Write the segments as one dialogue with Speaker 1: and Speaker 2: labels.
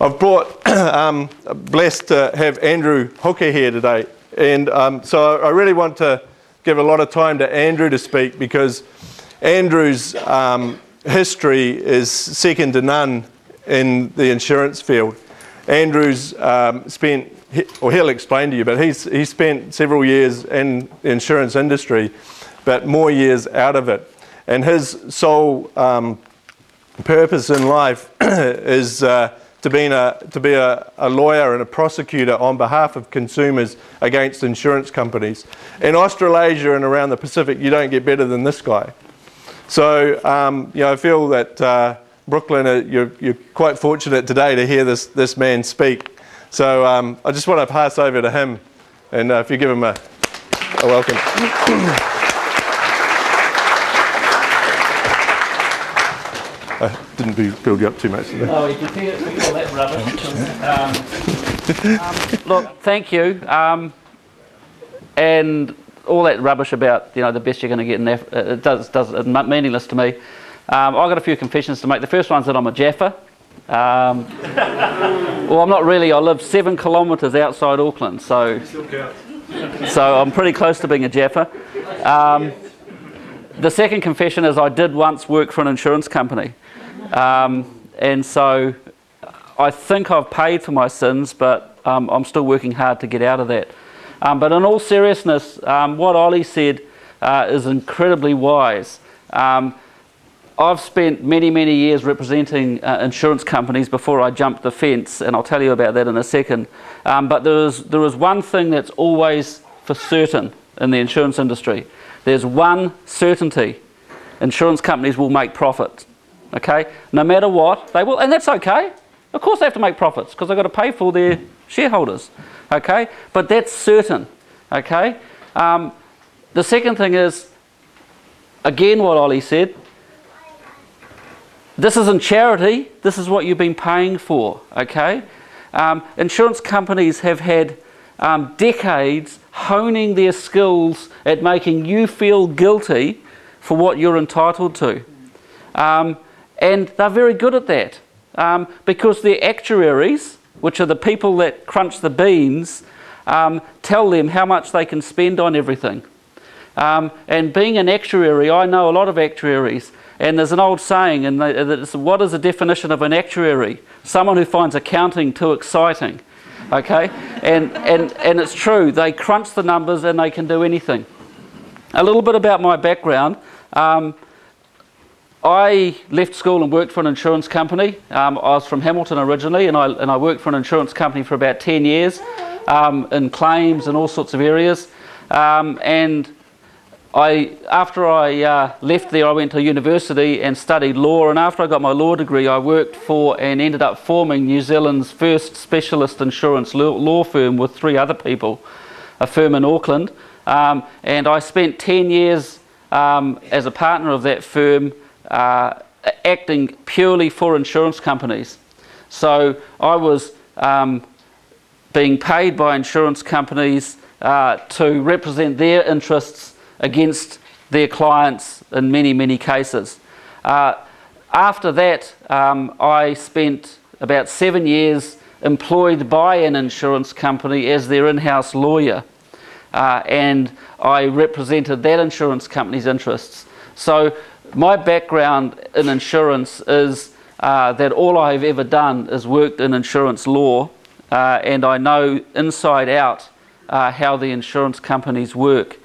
Speaker 1: I've blessed to have Andrew Hooker here today, and so I really want to give a lot of time to Andrew to speak, because Andrew's history is second to none in the insurance field. Andrew's he'll explain to you, but he's spent several years in the insurance industry, but more years out of it. And his sole purpose in life is to be a lawyer and a prosecutor on behalf of consumers against insurance companies. In Australasia and around the Pacific, you don't get better than this guy. So I feel that Brooklyn, you're quite fortunate today to hear this man speak. So I just want to pass over to him, and if you give him a welcome. I didn't build you up too much today.
Speaker 2: Oh, you can feel all that rubbish. Look, thank you. And all that rubbish about, the best you're going to get in there, it's meaningless to me. I've got a few confessions to make. The first one's that I'm a Jaffa. Well, I'm not really. I live 7 kilometres outside Auckland, so I'm pretty close to being a Jaffa. The second confession is I did once work for an insurance company. And so I think I've paid for my sins, but I'm still working hard to get out of that. But in all seriousness, what Ollie said is incredibly wise. I've spent many, many years representing insurance companies before I jumped the fence, and I'll tell you about that in a second. But there is one thing that's always for certain in the insurance industry. There's one certainty: insurance companies will make profit. Okay, no matter what, they will, and that's okay. Of course they have to make profits because they've got to pay for their shareholders. Okay, but that's certain. Okay, the second thing is, again, what Ollie said. This isn't charity. This is what you've been paying for. Okay, insurance companies have had decades honing their skills at making you feel guilty for what you're entitled to. And they're very good at that because their actuaries, which are the people that crunch the beans, tell them how much they can spend on everything. And being an actuary, I know a lot of actuaries, and there's an old saying, and what is the definition of an actuary? Someone who finds accounting too exciting. Okay? And it's true, they crunch the numbers and they can do anything. A little bit about my background. I left school and worked for an insurance company. I was from Hamilton originally, and I worked for an insurance company for about 10 years in claims and all sorts of areas. And after I left there, I went to university and studied law. And after I got my law degree, I worked for and ended up forming New Zealand's first specialist insurance law firm with 3 other people, a firm in Auckland. And I spent 10 years as a partner of that firm, acting purely for insurance companies. So I was being paid by insurance companies to represent their interests against their clients in many, many cases. After that, I spent about 7 years employed by an insurance company as their in-house lawyer, and I represented that insurance company's interests. So my background in insurance is that all I've ever done is worked in insurance law, and I know inside out how the insurance companies work.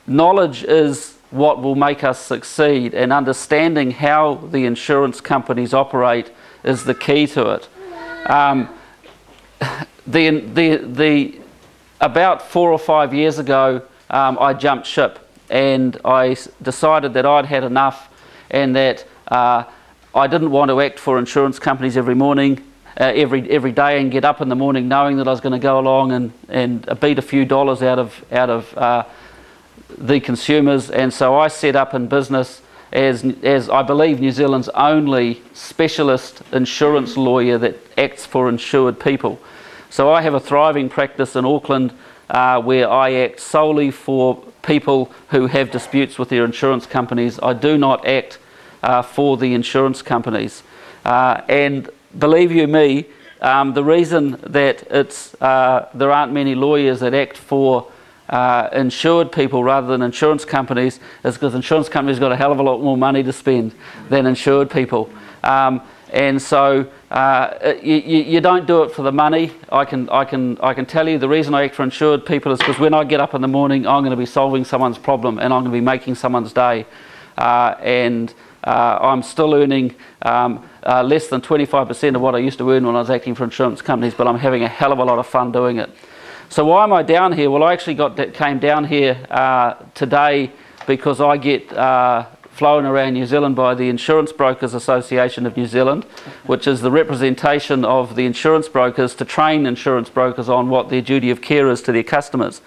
Speaker 2: Knowledge is what will make us succeed, and understanding how the insurance companies operate is the key to it. About 4 or 5 years ago, I jumped ship. And I decided that I'd had enough, and that I didn't want to act for insurance companies every morning, every day, and get up in the morning knowing that I was going to go along and beat a few dollars out of the consumers. And so I set up in business as I believe New Zealand's only specialist insurance lawyer that acts for insured people. So I have a thriving practice in Auckland where I act solely for people who have disputes with their insurance companies. I do not act for the insurance companies. And believe you me, the reason that there aren't many lawyers that act for insured people rather than insurance companies is because insurance companies got a hell of a lot more money to spend than insured people. And so you don't do it for the money. I can tell you the reason I act for insured people is because when I get up in the morning, I'm going to be solving someone's problem and I'm going to be making someone's day. I'm still earning less than 25% of what I used to earn when I was acting for insurance companies, but I'm having a hell of a lot of fun doing it. So why am I down here? Well, I actually came down here today because I get flown around New Zealand by the Insurance Brokers Association of New Zealand, which is the representation of the insurance brokers to train insurance brokers on what their duty of care is to their customers.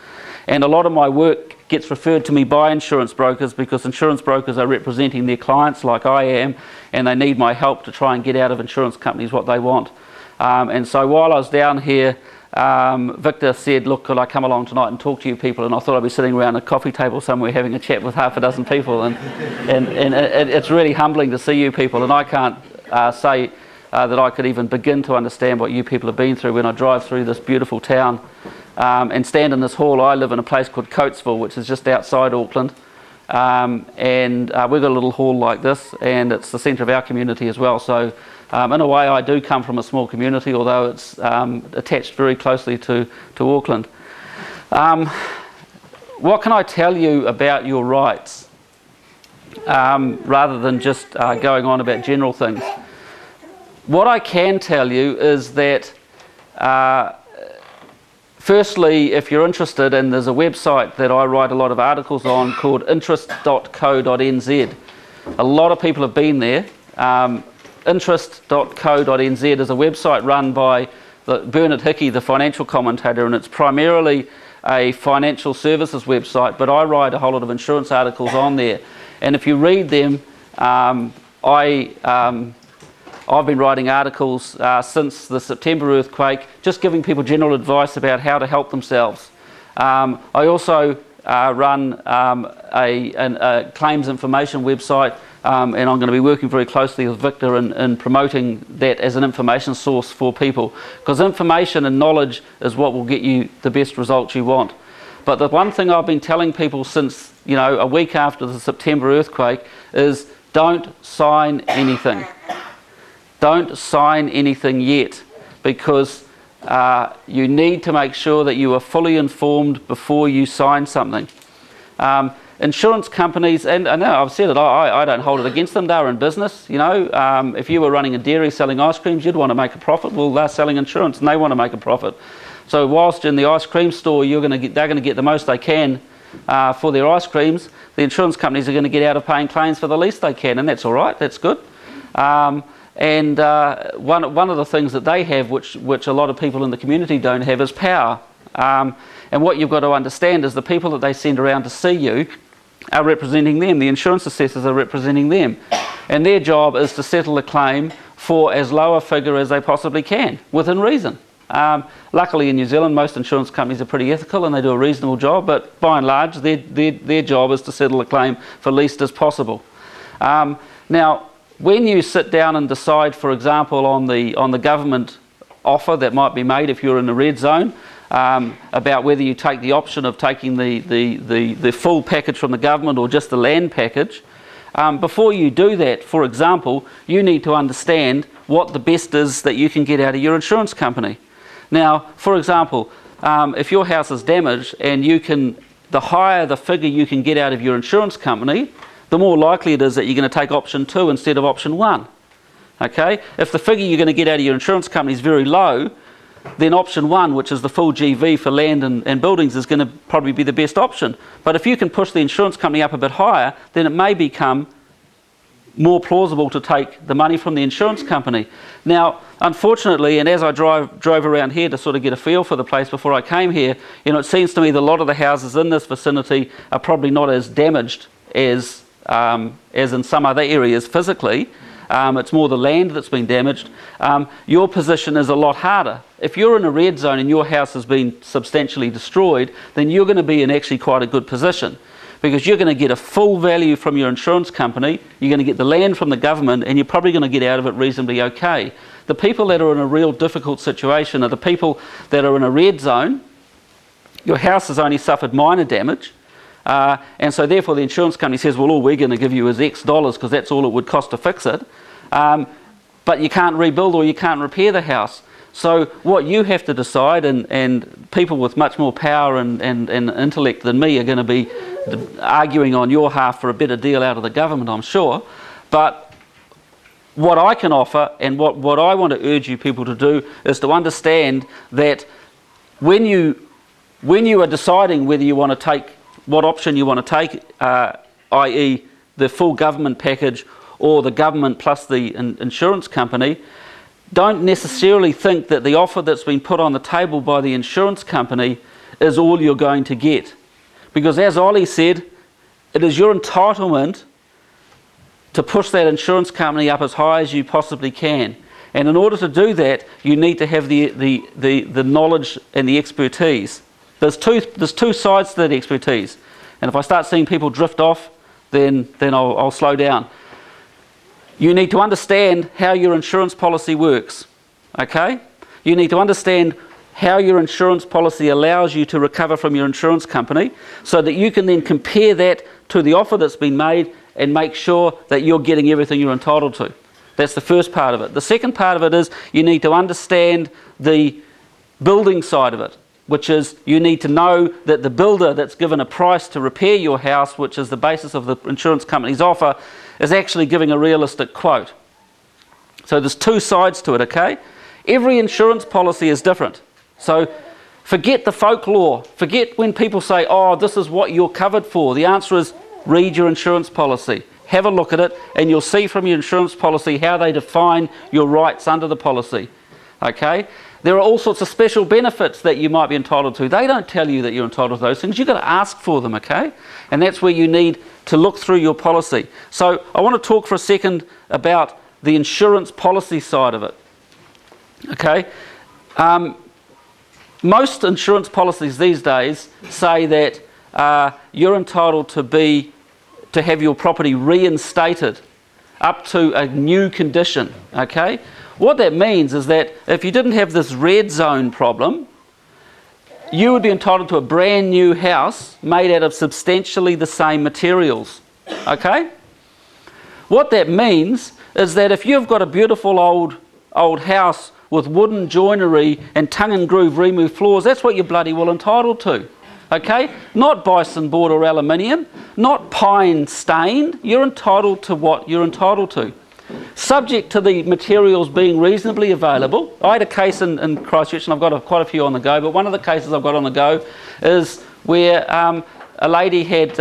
Speaker 2: And a lot of my work gets referred to me by insurance brokers because insurance brokers are representing their clients like I am, and they need my help to try and get out of insurance companies what they want. And so while I was down here, Victor said, look, could I come along tonight and talk to you people? And I thought I'd be sitting around a coffee table somewhere having a chat with half a dozen people. And it's really humbling to see you people. And I can't say that I could even begin to understand what you people have been through when I drive through this beautiful town and stand in this hall. I live in a place called Coatesville, which is just outside Auckland. And we've got a little hall like this, and it's the centre of our community as well. So in a way, I do come from a small community, although it's attached very closely to Auckland. What can I tell you about your rights, rather than just going on about general things? What I can tell you is that, firstly, if you're interested, and there's a website that I write a lot of articles on called interest.co.nz. A lot of people have been there. Interest.co.nz is a website run by Bernard Hickey, the financial commentator, and it's primarily a financial services website, but I write a whole lot of insurance articles on there. And if you read them, I've been writing articles since the September earthquake, just giving people general advice about how to help themselves. I also run a claims information website, and I'm going to be working very closely with Victor in promoting that as an information source for people, because information and knowledge is what will get you the best results you want. But the one thing I've been telling people since, a week after the September earthquake is don't sign anything. Don't sign anything yet, because you need to make sure that you are fully informed before you sign something. Insurance companies, and I know I've said it, I don't hold it against them. They're in business, if you were running a dairy selling ice creams, you'd want to make a profit. Well, they're selling insurance and they want to make a profit. So whilst in the ice cream store they're going to get the most they can for their ice creams, the insurance companies are going to get out of paying claims for the least they can, and that's all right, that's good. And one of the things that they have, which a lot of people in the community don't have, is power. And what you've got to understand is the people that they send around to see you are representing them. The insurance assessors are representing them. And their job is to settle a claim for as low a figure as they possibly can, within reason. Luckily in New Zealand, most insurance companies are pretty ethical and they do a reasonable job, but by and large, their job is to settle a claim for least as possible. Now, when you sit down and decide, for example, on the government offer that might be made if you're in the red zone, about whether you take the option of taking the full package from the government or just the land package, before you do that, for example, you need to understand what the best is that you can get out of your insurance company. Now, for example, if your house is damaged and the higher the figure you can get out of your insurance company, the more likely it is that you're going to take option 2 instead of option 1. Okay? If the figure you're going to get out of your insurance company is very low, then option 1, which is the full GV for land and buildings, is going to probably be the best option. But if you can push the insurance company up a bit higher, then it may become more plausible to take the money from the insurance company. Now, unfortunately, and as I drove around here to sort of get a feel for the place before I came here, it seems to me that a lot of the houses in this vicinity are probably not as damaged as in some other areas physically. It's more the land that's been damaged. Your position is a lot harder. If you're in a red zone and your house has been substantially destroyed, then you're going to be in actually quite a good position, because you're going to get a full value from your insurance company, you're going to get the land from the government, and you're probably going to get out of it reasonably okay. the people that are in a real difficult situation are the people that are in a red zone. Your house has only suffered minor damage, and so therefore the insurance company says, well, all we're going to give you is X dollars because that's all it would cost to fix it. But you can't rebuild or you can't repair the house. So what you have to decide, and people with much more power and intellect than me are going to be arguing on your half for a better deal out of the government, I'm sure. But what I can offer, and what I want to urge you people to do, is to understand that when you are deciding whether you want to take, what option you want to take, i.e. the full government package or the government plus the insurance company, don't necessarily think that the offer that's been put on the table by the insurance company is all you're going to get. Because as Ollie said, it is your entitlement to push that insurance company up as high as you possibly can. And in order to do that, you need to have the knowledge and the expertise. There's two sides to that expertise. And if I start seeing people drift off, then I'll slow down. You need to understand how your insurance policy works, okay? You need to understand how your insurance policy allows you to recover from your insurance company so that you can then compare that to the offer that's been made and make sure that you're getting everything you're entitled to. That's the first part of it. The second part of it is you need to understand the building side of it, which is you need to know that the builder that's given a price to repair your house, which is the basis of the insurance company's offer, is actually giving a realistic quote. So there's two sides to it, okay? Every insurance policy is different. So forget the folklore. Forget when people say, oh, this is what you're covered for. The answer is read your insurance policy. Have a look at it, and you'll see from your insurance policy how they define your rights under the policy, okay? There are all sorts of special benefits that you might be entitled to. They don't tell you that you're entitled to those things. You've got to ask for them, okay? And that's where you need to look through your policy. So I want to talk for a second about the insurance policy side of it, okay? Most insurance policies these days say that you're entitled to have your property reinstated up to a new condition, okay? What that means is that if you didn't have this red zone problem, you would be entitled to a brand new house made out of substantially the same materials, okay? What that means is that if you've got a beautiful old house with wooden joinery and tongue and groove removed floors, that's what you're bloody well entitled to, okay? Not bison board or aluminium, not pine stained. You're entitled to what you're entitled to, subject to the materials being reasonably available. I had a case in Christchurch, and I've got quite a few on the go, but one of the cases I've got on the go is where a lady had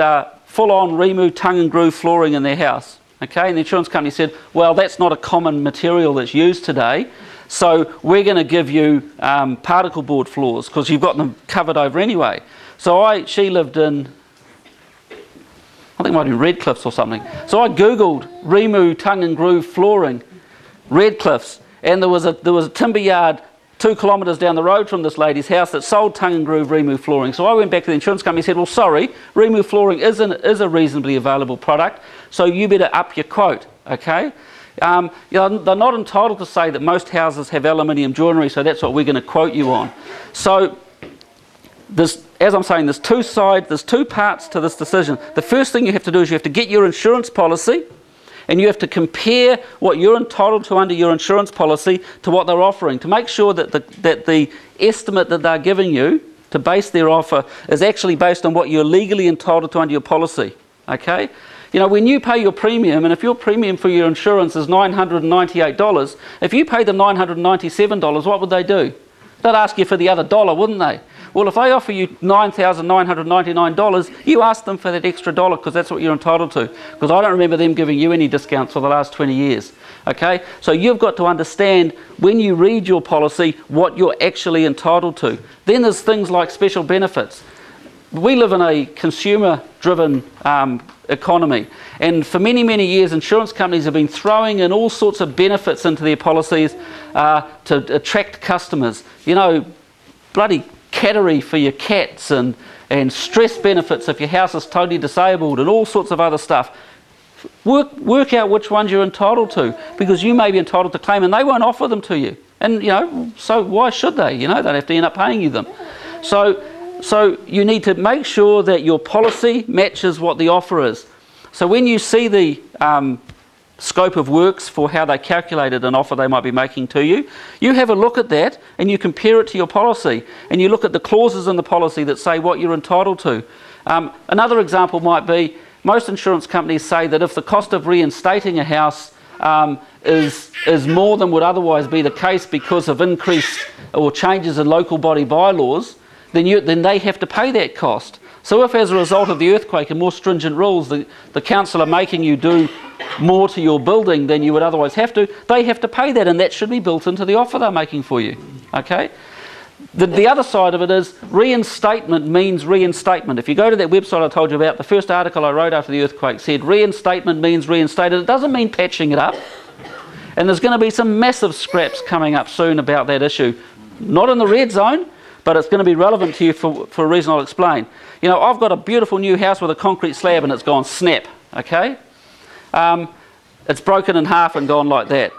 Speaker 2: full-on removed tongue and groove flooring in their house, okay? And the insurance company said, well, that's not a common material that's used today, so we're going to give you particle board floors because you've got them covered over anyway. So she lived in, I think it might be Redcliffs or something. So I googled remove tongue and groove flooring, Redcliffs, and there was a timber yard 2 kilometres down the road from this lady's house that sold tongue and groove remove flooring. So I went back to the insurance company and said, well, sorry, remove flooring is a reasonably available product, so you better up your quote, okay? They're not entitled to say that most houses have aluminium joinery, so that's what we're going to quote you on. So as I'm saying, there's two parts to this decision. The first thing you have to do is you have to get your insurance policy, and you have to compare what you're entitled to under your insurance policy to what they're offering to make sure that the estimate that they're giving you to base their offer is actually based on what you're legally entitled to under your policy, okay? You know, when you pay your premium, and if your premium for your insurance is $998, if you pay them $997, what would they do? They'd ask you for the other dollar, wouldn't they? Well, if they offer you $9,999, you ask them for that extra dollar because that's what you're entitled to. Because I don't remember them giving you any discounts for the last 20 years. Okay? So you've got to understand when you read your policy what you're actually entitled to. Then there's things like special benefits. We live in a consumer-driven economy, and for many, many years insurance companies have been throwing in all sorts of benefits into their policies to attract customers. You know, bloody cattery for your cats and stress benefits if your house is totally disabled and all sorts of other stuff. Work out which ones you're entitled to, because you may be entitled to claim and they won't offer them to you. And, so why should they? They'd have to end up paying you them. So you need to make sure that your policy matches what the offer is. So when you see the scope of works for how they calculated an offer they might be making to you, you have a look at that and you compare it to your policy, and you look at the clauses in the policy that say what you're entitled to. Another example might be, most insurance companies say that if the cost of reinstating a house is more than would otherwise be the case because of increased or changes in local body bylaws, then they have to pay that cost. So if as a result of the earthquake and more stringent rules, the council are making you do more to your building than you would otherwise have to, they have to pay that, and that should be built into the offer they're making for you. Okay? The other side of it is reinstatement means reinstatement. If you go to that website I told you about, the first article I wrote after the earthquake said reinstatement means reinstated. It doesn't mean patching it up. And there's going to be some massive scraps coming up soon about that issue. Not in the red zone, but it's going to be relevant to you for a reason I'll explain. I've got a beautiful new house with a concrete slab and it's gone snap, okay? It's broken in half and gone like that.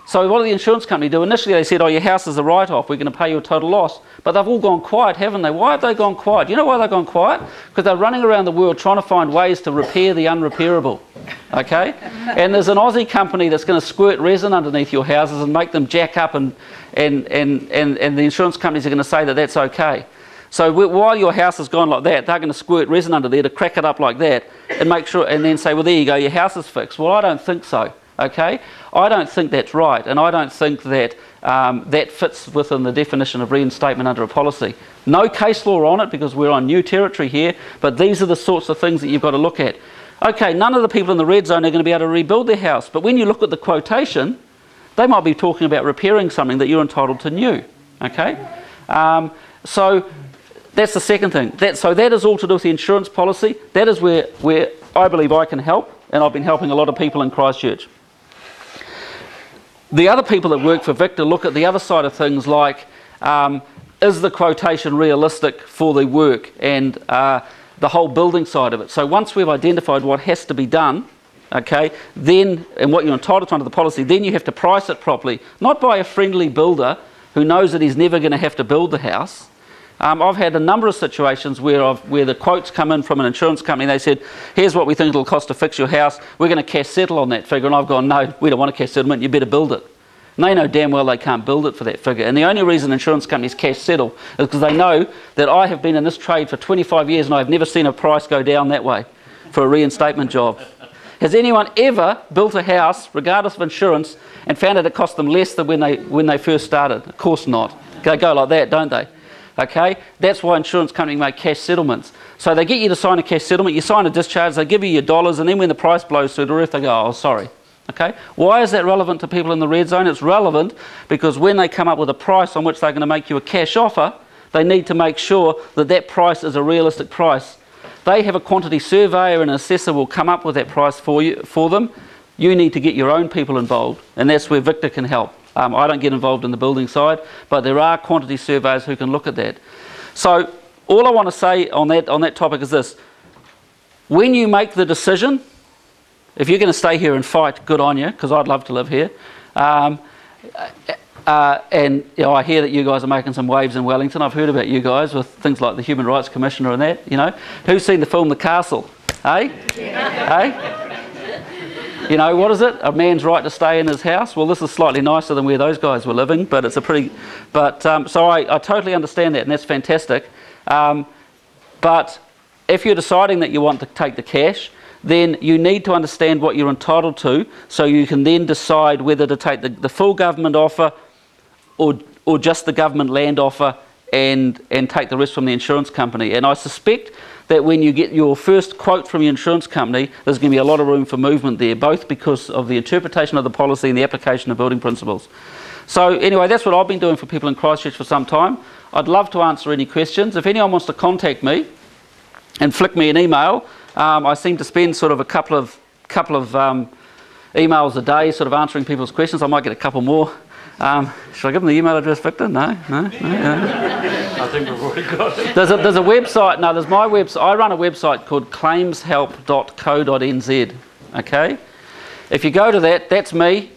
Speaker 2: So what did the insurance company do? Initially they said, your house is a write-off, we're going to pay you a total loss. But they've all gone quiet, haven't they? Why have they gone quiet? You know why they've gone quiet? Because they're running around the world trying to find ways to repair the unrepairable. Okay? And there's an Aussie company that's going to squirt resin underneath your houses and make them jack up, and the insurance companies are going to say that that's okay. So while your house has gone like that, they're going to squirt resin under there to crack it up like that and make sure, and then say, well, there you go, your house is fixed. Well, I don't think so. Okay, I don't think that's right, and I don't think that that fits within the definition of reinstatement under a policy. No case law on it because we're on new territory here, but these are the sorts of things that you've got to look at. Okay, none of the people in the red zone are going to be able to rebuild their house, but when you look at the quotation, they might be talking about repairing something that you're entitled to new. Okay, so that's the second thing. So that is all to do with the insurance policy. That is where I believe I can help, and I've been helping a lot of people in Christchurch. The other people that work for Victor look at the other side of things, like is the quotation realistic for the work, and the whole building side of it. So once we've identified what has to be done, okay, then, and what you're entitled to under the policy, then you have to price it properly, not by a friendly builder who knows that he's never going to have to build the house. I've had a number of situations where the quotes come in from an insurance company and they said, here's what we think it'll cost to fix your house, we're going to cash settle on that figure, and I've gone, no, we don't want a cash settlement, you better build it. And they know damn well they can't build it for that figure, and the only reason insurance companies cash settle is because they know that I have been in this trade for 25 years and I've never seen a price go down that way for a reinstatement job. Has anyone ever built a house, regardless of insurance, and found that it cost them less than when they first started? Of course not. They go like that, don't they? Okay, that's why insurance companies make cash settlements. So they get you to sign a cash settlement, you sign a discharge, they give you your dollars, and then when the price blows through the roof, they go, oh, sorry. Okay, why is that relevant to people in the red zone? It's relevant because when they come up with a price on which they're going to make you a cash offer, they need to make sure that that price is a realistic price. They have a quantity surveyor and an assessor will come up with that price for them. You need to get your own people involved, and that's where Victor can help. I don't get involved in the building side, but there are quantity surveyors who can look at that. So all I want to say on that topic is this. When you make the decision, if you're going to stay here and fight, good on you, because I'd love to live here. And I hear that you guys are making some waves in Wellington. I've heard about you guys with things like the Human Rights Commissioner and that, Who's seen the film The Castle? Eh? Yeah. What is it? A man's right to stay in his house? Well, this is slightly nicer than where those guys were living, but it's a pretty... so I totally understand that, and that's fantastic. But if you're deciding that you want to take the cash, then you need to understand what you're entitled to, so you can then decide whether to take the full government offer or just the government land offer and take the rest from the insurance company. And I suspect that when you get your first quote from your insurance company, there's going to be a lot of room for movement there, both because of the interpretation of the policy and the application of building principles. So anyway, that's what I've been doing for people in Christchurch for some time. I'd love to answer any questions. If anyone wants to contact me and flick me an email, I seem to spend sort of a couple of emails a day sort of answering people's questions. I might get a couple more. Should I give them the email address, Victor? No.
Speaker 3: I think we've already got it.
Speaker 2: There's a website. No, there's my website. I run a website called claimshelp.co.nz. Okay. If you go to that, that's me,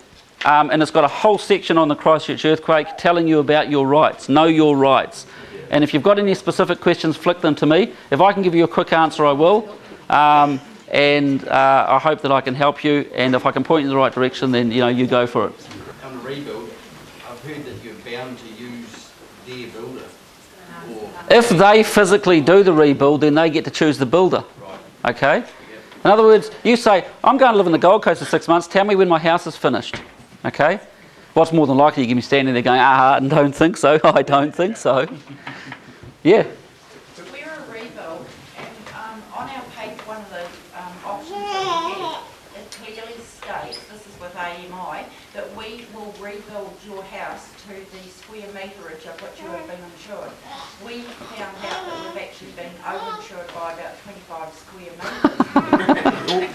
Speaker 2: and it's got a whole section on the Christchurch earthquake telling you about your rights. Know your rights. And if you've got any specific questions, flick them to me. If I can give you a quick answer, I will. And I hope that I can help you. And if I can point you in the right direction, then you go for it.
Speaker 4: On the rebuild, I've heard that you're bound to use their builder.
Speaker 2: If they physically do the rebuild, then they get to choose the builder. Okay? In other words, you say, I'm going to live in the Gold Coast for 6 months, tell me when my house is finished. Okay? What's more than likely, you can be standing there going, I don't think so, I don't think so. Yeah.
Speaker 5: We're a rebuild, and on our page, one of the options that we get, it clearly states, this is with AMI, that we will rebuild your house to the square meterage of which you have been insured. We found out that we've actually been over-insured by about 25 square metres.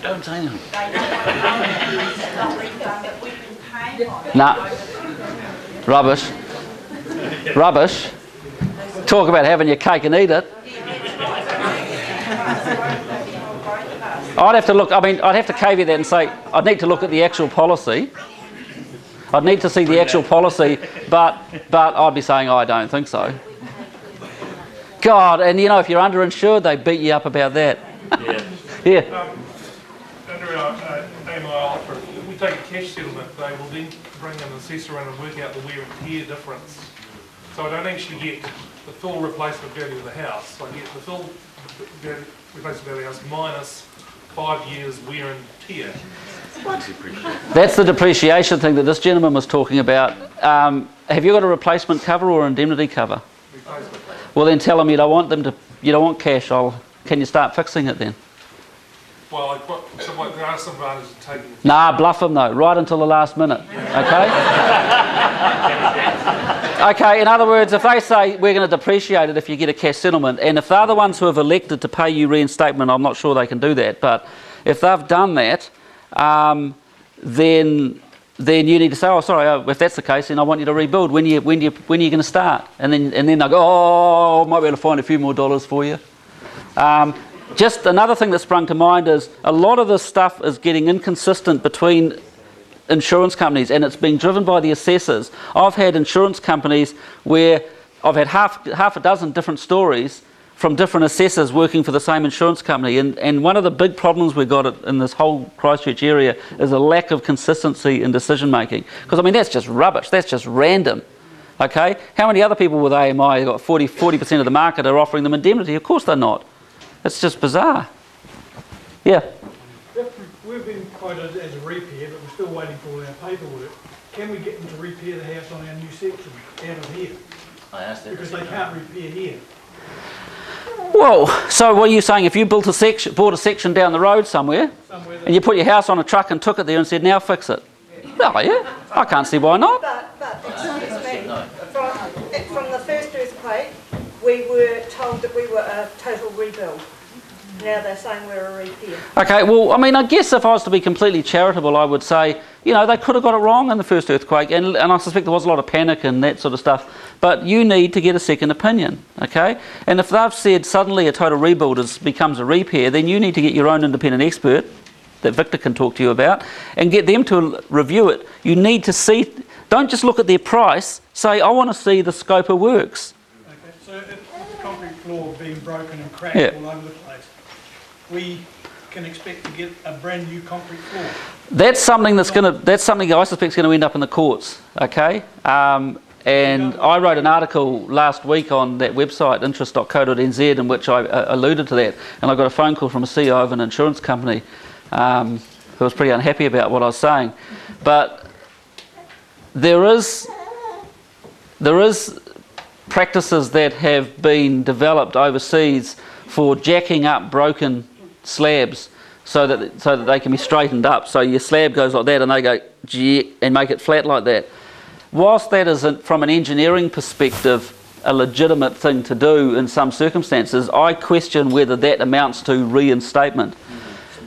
Speaker 2: Don't say anything.
Speaker 5: They don't refund that we've been paying on it.
Speaker 2: Nah. Rubbish. Rubbish. Talk about having your cake and eat it. I'd have to look, I'd have to caveat that and say, I'd need to look at the actual policy. I'd need to see the actual policy, but I'd be saying, I don't think so. God, and if you're underinsured, they beat you up about that. Yeah.
Speaker 6: Under our AMI offer, if we take a cash settlement, they will then bring an assessor in and work out the wear and tear difference. So I don't actually get the full replacement value of the house. I get the full replacement value of the house minus 5 years wear and tear.
Speaker 2: That's the depreciation thing that this gentleman was talking about. Have you got a replacement cover or indemnity cover?
Speaker 6: Replacement.
Speaker 2: Well, then tell them you don't want cash. Can you start fixing it then?
Speaker 6: Well, there are some advantages of taking.
Speaker 2: Nah, bluff them though, right until the last minute. Okay? Okay, in other words, if they say we're going to depreciate it if you get a cash settlement, and if they're the ones who have elected to pay you reinstatement, I'm not sure they can do that, but if they've done that, then you need to say, oh, sorry, if that's the case, then I want you to rebuild. When are you going to start? And then they'll go, oh, I might be able to find a few more dollars for you. Just another thing that sprung to mind is a lot of this stuff is getting inconsistent between insurance companies, and it's being driven by the assessors. I've had insurance companies where I've had half a dozen different stories from different assessors working for the same insurance company, and one of the big problems we've got in this whole Christchurch area is a lack of consistency in decision making, because that's just rubbish, that's just random. Okay, how many other people with AMI got 40% of the market are offering them indemnity? Of course they're not. It's just bizarre. Yeah.
Speaker 7: We've been quoted as a repair, but we're still waiting for all our paperwork. Can we get them to repair the house on our new section out of here?
Speaker 4: I asked that.
Speaker 7: Because they can't repair here.
Speaker 2: Well, so what are you saying? If you bought a section down the road somewhere and you put your house on a truck and took it there and said, now fix it. Oh yeah, I can't see why not.
Speaker 8: But excuse me, from the first earthquake, we were told that we were a total rebuild. Now they're saying we're a repair.
Speaker 2: Okay, well, I guess if I was to be completely charitable, I would say, they could have got it wrong in the first earthquake, and I suspect there was a lot of panic and that sort of stuff, but you need to get a second opinion, okay? And if they've said suddenly a total rebuild becomes a repair, then you need to get your own independent expert that Victor can talk to you about and get them to review it. You need to see, don't just look at their price, say, I want to see the scope of works.
Speaker 7: Okay, so if the concrete floor being broken and cracked all over the place, we can expect to get a brand new concrete floor.
Speaker 2: That's something I suspect is going to end up in the courts, okay? And I wrote an article last week on that website, interest.co.nz, in which I alluded to that, and I got a phone call from a CEO of an insurance company who was pretty unhappy about what I was saying. But there is practices that have been developed overseas for jacking up broken slabs so that they can be straightened up. So your slab goes like that and they go and make it flat like that. Whilst that isn't, from an engineering perspective, a legitimate thing to do in some circumstances, I question whether that amounts to reinstatement.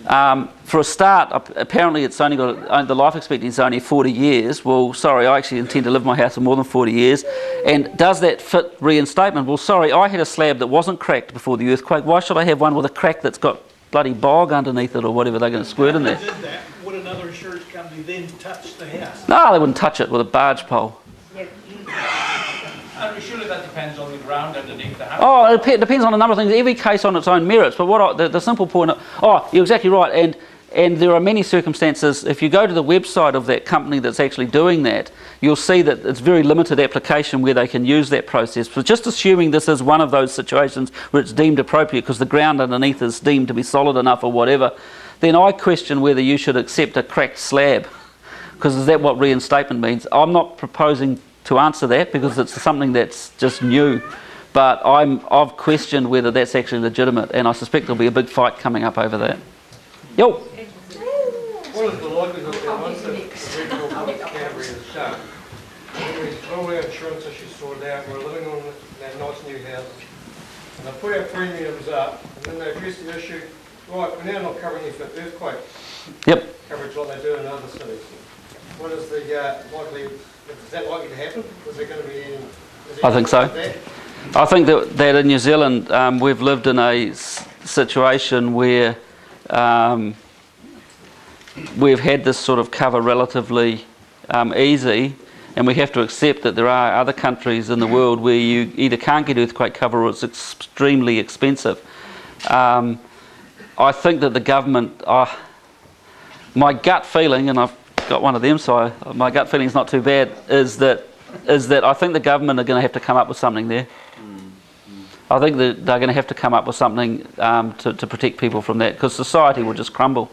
Speaker 2: For a start, apparently it's only got, the life expectancy is only 40 years. Well, sorry, I actually intend to live in my house for more than 40 years. And does that fit reinstatement? Well, sorry, I had a slab that wasn't cracked before the earthquake. Why should I have one with a crack that's got bloody bog underneath it or whatever they're going to squirt in there?
Speaker 7: If they did that, would another insurance company then touch the house?
Speaker 2: No, they wouldn't touch it with a barge pole.
Speaker 3: Surely that depends on the ground underneath the house.
Speaker 2: Oh, it depends on a number of things. Every case on its own merits. But the simple point. You're exactly right. And there are many circumstances. If you go to the website of that company that's actually doing that, you'll see that it's very limited application where they can use that process. But just assuming this is one of those situations where it's deemed appropriate because the ground underneath is deemed to be solid enough or whatever, then I question whether you should accept a cracked slab. Because is that what reinstatement means? I'm not proposing to answer that because it's something that's just new. But I've questioned whether that's actually legitimate, and I suspect there'll be a big fight coming up over that. Yo!
Speaker 9: What is the likelihood that once the regional category is done, all our insurance issues sorted out, we're living on that nice new house, and they put our premiums up, and then they address the issue, right, we're now not covering you for earthquake coverage like they do in other cities. What is the likelihood? Is that likely to happen? Is there going to be any...
Speaker 2: I think so. I think that in New Zealand we've lived in a situation where we've had this sort of cover relatively easy, and we have to accept that there are other countries in the world where you either can't get earthquake cover or it's extremely expensive. I think that the government, my gut feeling, and I've got one of them, so my gut feeling is not too bad, is that I think the government are going to have to come up with something there. I think that they're going to have to come up with something to protect people from that, because society will just crumble.